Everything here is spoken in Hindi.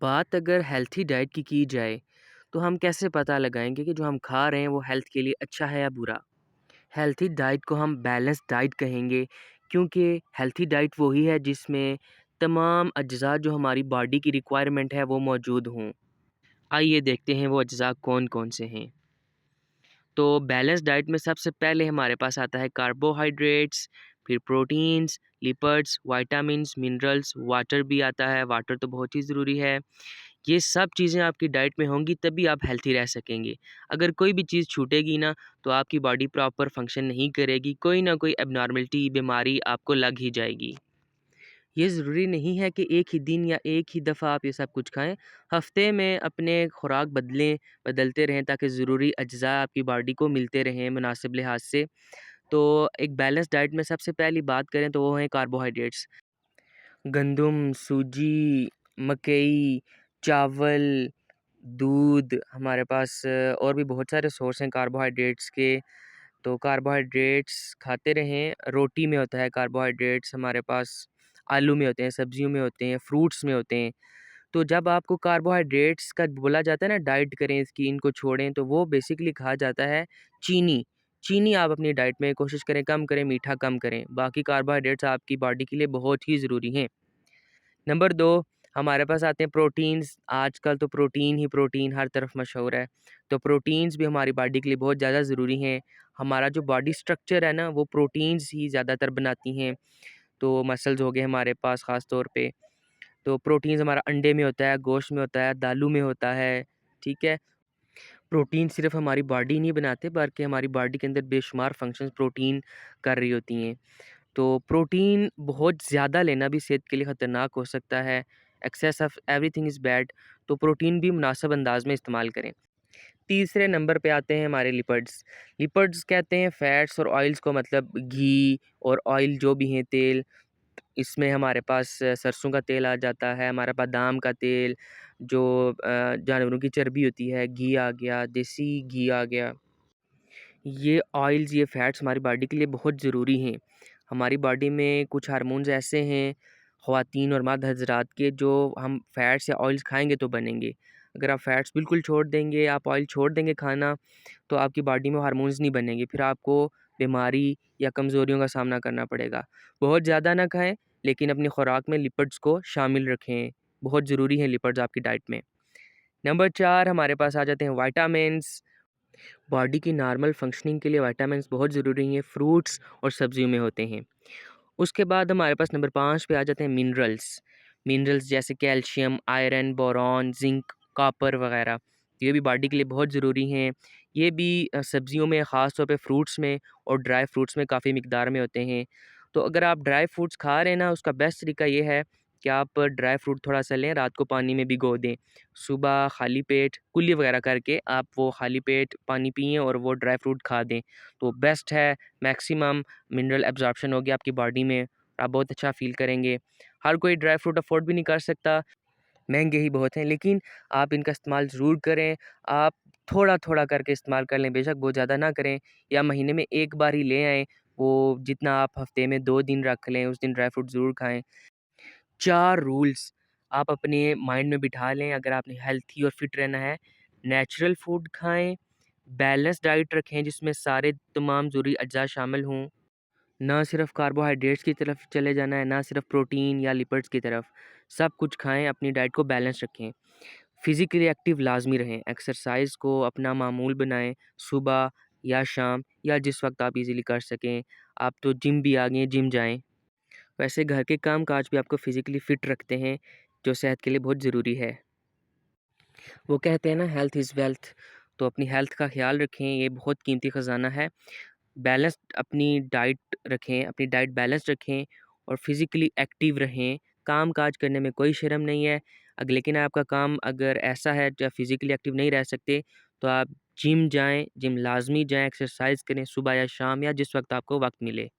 बात अगर हेल्थी डाइट की जाए, तो हम कैसे पता लगाएँगे कि जो हम खा रहे हैं वो हेल्थ के लिए अच्छा है या बुरा? हेल्थी डाइट को हम बैलेंस डाइट कहेंगे क्योंकि हेल्थी डाइट वही है जिसमें तमाम अज्ज़ा जो हमारी बॉडी की रिक्वायरमेंट है वो मौजूद हों। आइए देखते हैं वो अज्ज़ा कौन-कौन से हैं। तो बैलेंस डाइट में सबसे पहले हमारे पास आता है कार्बोहाइड्रेट्स, फिर proteins, lipids, vitamins, minerals, water भी आता है, वाटर तो बहुत ही ज़रूरी है। ये सब चीज़ें आपकी डाइट में होंगी तभी आप हेल्थी रह सकेंगे। अगर कोई भी चीज़ छूटेगी ना तो आपकी बॉडी प्रॉपर फंक्शन नहीं करेगी, कोई ना कोई एब्नॉर्मलिटी, बीमारी आपको लग ही जाएगी। ये ज़रूरी नहीं है कि एक ही दिन या एक ही दफ़ा आप ये सब कुछ खाएँ। हफ़्ते में अपने खुराक बदलते रहें ताकि ज़रूरी अज्ज़ा आपकी बॉडी को मिलते रहें मुनासिब लिहाज से। तो एक बैलेंस डाइट में सबसे पहली बात करें तो वो हैं कार्बोहाइड्रेट्स। गंदम, सूजी, मकई, चावल, दूध हमारे पास और भी बहुत सारे सोर्स हैं कार्बोहाइड्रेट्स के। तो कार्बोहाइड्रेट्स खाते रहें, रोटी में होता है कार्बोहाइड्रेट्स हमारे पास, आलू में होते हैं, सब्जियों में होते हैं, फ्रूट्स में होते हैं। तो जब आपको कार्बोहाइड्रेट्स का बोला जाता है ना डाइट करें इसकी, इनको छोड़ें, तो वो बेसिकली कहा जाता है चीनी। चीनी आप अपनी डाइट में कोशिश करें कम करें, मीठा कम करें। बाकी कार्बोहाइड्रेट्स आपकी बॉडी के लिए बहुत ही ज़रूरी हैं। नंबर 2 हमारे पास आते हैं प्रोटीन्स। आजकल तो प्रोटीन ही प्रोटीन हर तरफ मशहूर है। तो प्रोटीन्स भी हमारी बॉडी के लिए बहुत ज़्यादा ज़रूरी हैं। हमारा जो बॉडी स्ट्रक्चर है ना वो प्रोटीन्स ही ज़्यादातर बनाती हैं। तो मसल्स हो गए हमारे पास ख़ास तौर पे। तो प्रोटीन्स हमारा अंडे में होता है, गोश्त में होता है, दालों में होता है, ठीक है? प्रोटीन सिर्फ़ हमारी बॉडी नहीं बनाते बल्कि हमारी बॉडी के अंदर बेशुमार फंक्शंस प्रोटीन कर रही होती हैं। तो प्रोटीन बहुत ज़्यादा लेना भी सेहत के लिए ख़तरनाक हो सकता है। Excess of everything is bad. तो प्रोटीन भी मुनासिब अंदाज़ में इस्तेमाल करें। तीसरे नंबर पे आते हैं हमारे लिपिड्स। लिपिड्स कहते हैं फ़ैट्स और ऑयल्स को, मतलब घी और ऑयल जो भी हैं तेल। इसमें हमारे पास सरसों का तेल आ जाता है, हमारा बादाम का तेल, जो जानवरों की चर्बी होती है, घी आ गया, देसी घी आ गया। ये ऑयल्स, ये फ़ैट्स हमारी बॉडी के लिए बहुत ज़रूरी हैं। हमारी बॉडी में कुछ हार्मोन्स ऐसे हैं ख़वातीन और मर्द हज़रात के, जो हम फ़ैट्स या ऑयल्स खाएँगे तो बनेंगे। अगर आप फ़ैट्स बिल्कुल छोड़ देंगे, आप ऑयल छोड़ देंगे खाना, तो आपकी बॉडी में हार्मोन्स नहीं बनेंगे। फिर आपको बीमारी या कमज़ोरियों का सामना करना पड़ेगा। बहुत ज़्यादा ना खाएँ, लेकिन अपनी खुराक में लिपिड्स को शामिल रखें। बहुत ज़रूरी है लिपिड्स आपकी डाइट में। नंबर 4 हमारे पास आ जाते हैं विटामिन्स। बॉडी की नॉर्मल फंक्शनिंग के लिए विटामिन्स बहुत ज़रूरी हैं, फ्रूट्स और सब्जियों में होते हैं। उसके बाद हमारे पास नंबर 5 पे आ जाते हैं मिनरल्स। मिनरल्स जैसे calcium, iron, boron, zinc, copper वगैरह। ये भी बॉडी के लिए बहुत ज़रूरी हैं। ये भी सब्जियों में, ख़ास तौर पे फ्रूट्स में और ड्राई फ्रूट्स में काफ़ी मिकदार में होते हैं। तो अगर आप ड्राई फ्रूट्स खा रहे हैं ना, उसका बेस्ट तरीका ये है कि आप ड्राई फ्रूट थोड़ा-सा लें, रात को पानी में भिगो दें। सुबह खाली पेट कुल्ली वगैरह करके आप वो खाली पेट पानी पिएँ और वो ड्राई फ्रूट खा दें। तो बेस्ट है, मैक्सिमम मिनरल एब्ज़ॉर्प्शन होगी आपकी बॉडी में, आप बहुत अच्छा फ़ील करेंगे। हर कोई ड्राई फ्रूट अफ़ोर्ड भी नहीं कर सकता, महँगे ही बहुत हैं, लेकिन आप इनका इस्तेमाल ज़रूर करें। आप थोड़ा-थोड़ा करके इस्तेमाल कर लें, बेशक बहुत ज़्यादा ना करें, या महीने में 1 बार ही ले आएँ। वो जितना आप हफ़्ते में 2 दिन रख लें, उस दिन ड्राई फ्रूट ज़रूर खाएँ। 4 रूल्स आप अपने माइंड में बिठा लें अगर आपने हेल्थी और फिट रहना है। नेचुरल फूड खाएँ, बैलेंस डाइट रखें जिसमें सारे तमाम ज़रूरी अज्ज़ा शामिल हों। ना सिर्फ़ कार्बोहाइड्रेट्स की तरफ चले जाना है, ना सिर्फ़ प्रोटीन या लिपिड्स की तरफ। सब कुछ खाएँ, अपनी डाइट को बैलेंस रखें। फ़िज़िकली एक्टिव लाज़मी रहें, एक्सरसाइज़ को अपना मामूल बनाएँ, सुबह या शाम या जिस वक़्त आप ईज़िली कर सकें। आप तो जिम भी आ गए हैं, जिम जाएँ। वैसे घर के काम-काज भी आपको फ़िज़िकली फ़िट रखते हैं, जो सेहत के लिए बहुत ज़रूरी है। वो कहते हैं ना हेल्थ इज़ वेल्थ, तो अपनी हेल्थ का ख़्याल रखें, ये बहुत कीमती ख़ज़ाना है। बैलेंस्ड अपनी डाइट रखें, अपनी डाइट बैलेंस रखें और फ़िज़िकली एक्टिव रहें। काम-काज करने में कोई शर्म नहीं है। लेकिन आपका काम अगर ऐसा है जो फ़िज़िकली एक्टिव नहीं रह सकते, तो आप जिम जाएँ, जिम लाज़मी जाएँ, एक्सरसाइज़ करें सुबह या शाम या जिस वक़्त आपको वक़्त मिले।